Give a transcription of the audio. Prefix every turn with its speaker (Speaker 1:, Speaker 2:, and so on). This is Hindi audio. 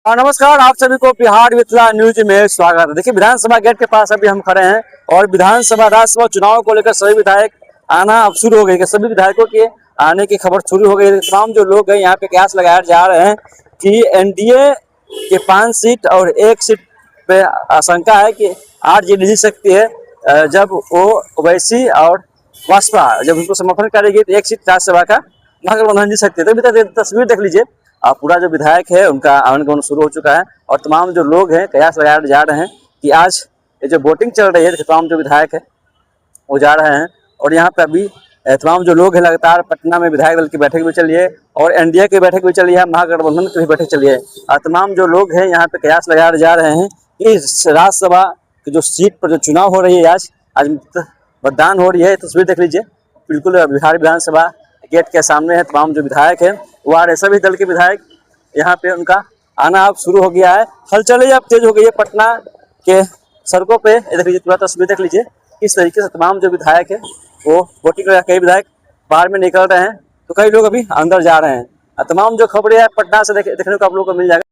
Speaker 1: नमस्कार, आप सभी को बिहार मिथिला न्यूज में स्वागत है। देखिए, विधानसभा गेट के पास अभी हम खड़े हैं और विधानसभा राज्यसभा चुनाव को लेकर सभी विधायक आना अब शुरू हो गए। सभी विधायकों के आने की खबर शुरू हो गई। तमाम जो लोग हैं यहाँ पे कयास लगाए जा रहे हैं कि एनडीए के 5 सीट और 1 सीट पे आशंका है कि आरजेडी जीत सकती है। जब वो ओवैसी और बसपा जब उनको समर्थन करेगी तो 1 सीट राज्यसभा का महागठबंधन जीत सकती है। तो तस्वीर देख लीजिए, पूरा जो विधायक है उनका आवागमन शुरू हो चुका है और तमाम जो लोग हैं कयास लगाए जा रहे हैं कि आज ये जो वोटिंग चल रही है, तमाम जो विधायक है वो जा रहे हैं। और यहाँ पे अभी तमाम जो लोग हैं, लगातार पटना में विधायक दल की बैठक भी चली है और एनडीए की बैठक भी चली है, महागठबंधन की भी बैठक चली है। तमाम जो लोग हैं यहाँ पे कयास लगाए जा रहे हैं कि राज्यसभा की जो सीट पर जो चुनाव हो रही है, आज मतदान हो रही है। तस्वीर देख लीजिए, बिल्कुल बिहार विधानसभा गेट के सामने है। तमाम जो विधायक है वो आ रहे, सभी दल के विधायक यहाँ पे उनका आना अब शुरू हो गया है। हलचल अब तेज हो गई है पटना के सड़कों पे। देख लीजिए, पूरा तस्वीर देख लीजिए किस तरीके से तमाम जो विधायक है वो वोटिंग कर, कई विधायक बाहर में निकल रहे हैं तो कई लोग अभी अंदर जा रहे हैं। तमाम जो खबरें हैं पटना से देखने को आप लोगों को मिल जाएगा।